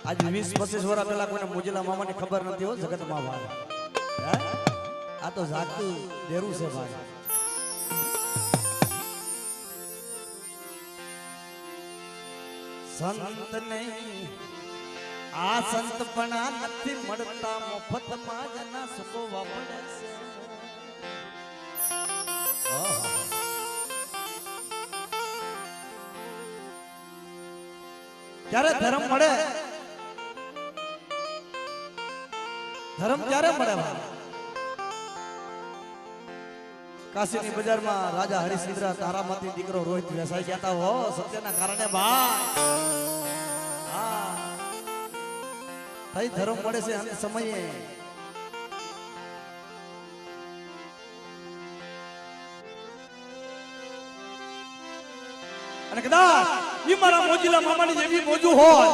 આજ 20-25 વર્ષ પહેલા કોઈને મોજીલા મામાની ખબર નથી હો જગતમાં ભાઈ. આ તો જાગતું દેરું છે ભાઈ. સંત નહીં આ સંતપણા નથી મળતા મફતમાં જના સુખો વાપરે છે. ક્યારે ધર્મ મળે? ધર્મ ક્યારે મળે ભાઈ? કાશીની બજારમાં રાજા હરિશ્ચંદ્ર તારામાંથી દીકરો રોહિત વેસાઈ ગયા હો સત્યના કારણે ભાઈ. હા થઈ ધર્મ મળે છે અંત સમયે. અને કદાચ ઈ મારા મોજીલા મામાની જેવી મોજુ હોય,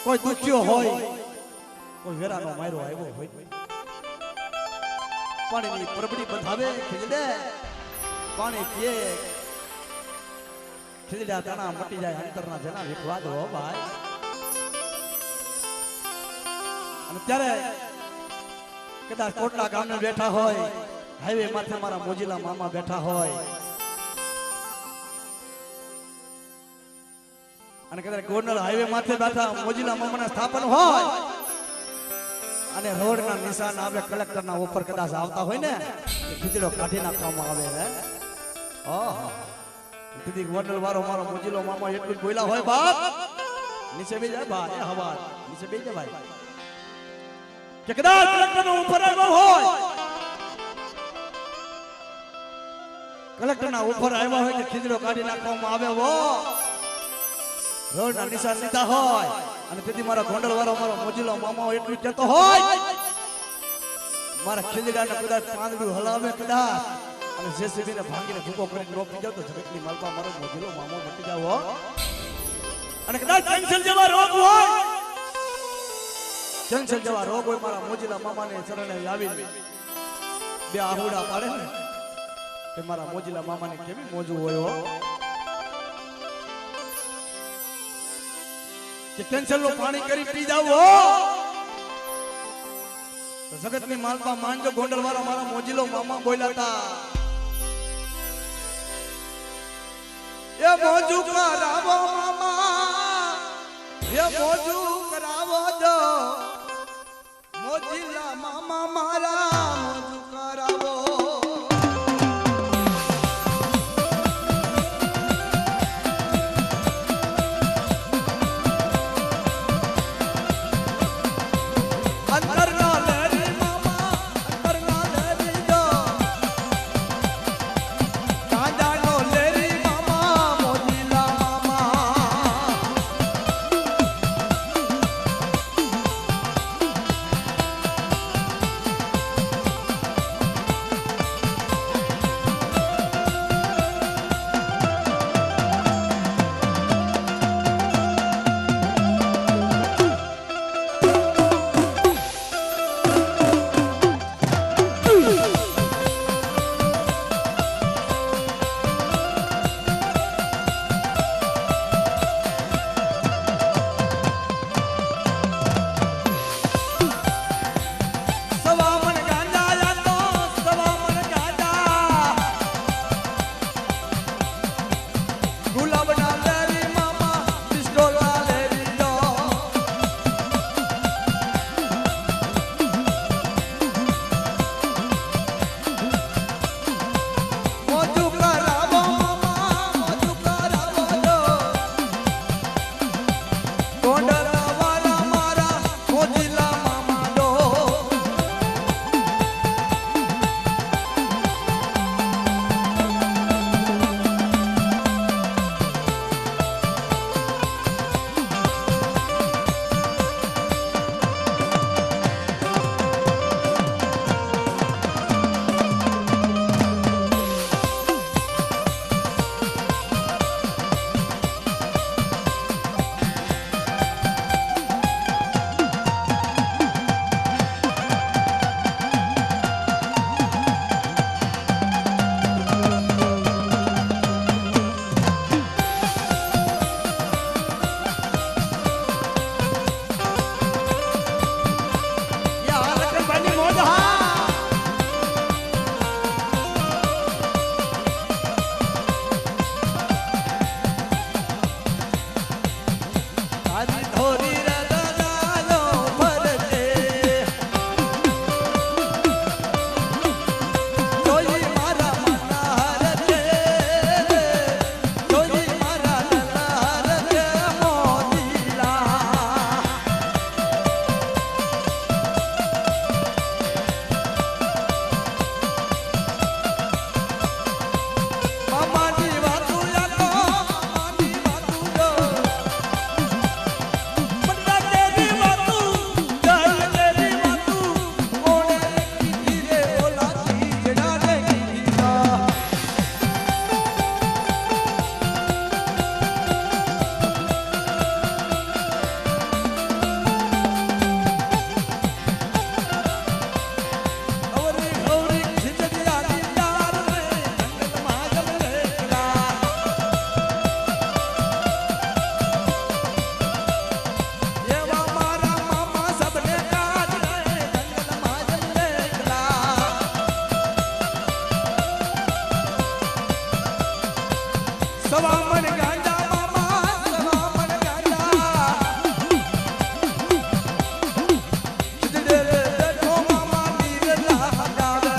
કોઈ દુખ્યો હોય, કોઈ વેરાનો માર્યો આવ્યો હોય, પાણીની પરબડી બંધાવે ખીજડે, પાણી પીએ ખીજડા તાણા મટી જાય અંતરના જના વિખવા દો ભાઈ. અને ત્યારે કદાચ કોટલા ગામને બેઠા હોય, હાઈવે માથે મારા મોજીલા મામા બેઠા હોય, અને કદાચ ગોંડલ હાઈવે માથે બેઠા મોજીલા મામાના સ્થાપન હોય, અને રોડના નિશાન આવે કલેક્ટરના ઉપર કદાચ આવતા હોય ને ખીચડો કાઢી નાખવામાં આવે હે. ઓહો દીદી ગોંડલ વાળો મારો મોજીલો મામા એટલું બોલ્યા હોય બાપ, નીચે બેસી જાય ભાઈ. હવા નીચે બેસી જાય ભાઈ. કે કદાચ કલેક્ટરના ઉપર આવ્યો હોય, કલેક્ટરના ઉપર આવ્યા હોય કે ખીચડો કાઢી નાખવામાં આવે હો, રોડના નિશાન લીધા હોય, અને તેથી મારા ગોંડલ વાળો મારો મોજીલો મામા એટલું કહેતો હોય, મારા ખીજડાને કદાચ પાંદડું હલાવે કદાચ અને જેસીબીને ભાંગીને ભૂકો કરીને રોપી જાવ તો જગતની માલપા મારો મોજીલો મામો મટી જાવ. અને કદાચ કેન્સર જેવા રોગ હોય, કેન્સર જેવા રોગ હોય, મારા મોજીલા મામાને ચરણે આવીને બે આહુડા પાડે ને તે મારા મોજીલા મામાને કેવી મોજું હોય હો. કે કેન્સર નું પાણી કરી પી જાવ હો તો જગતની માલપા માનજો ગોંડલ વાળા મારા મોજીલો મામા બોલ્યા હતા, એ મોજુ કરાવો મામા, એ મોજુ કરાવો દો મોજીલા મામા મારા, મોજુ કરાવો. સવામણ ગાંડા મામા સવામણ ગાંડા ખીચડે બેઠો મામા નીરલા હગાવે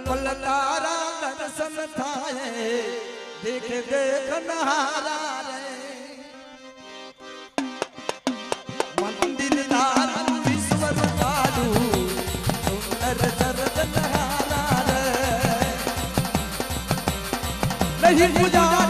पल तारा दर्शन थाए देख देख नहारा रे मंदिर दारन विश्वर काडू सुंदर जरद नहारा रे नहीं पुजारी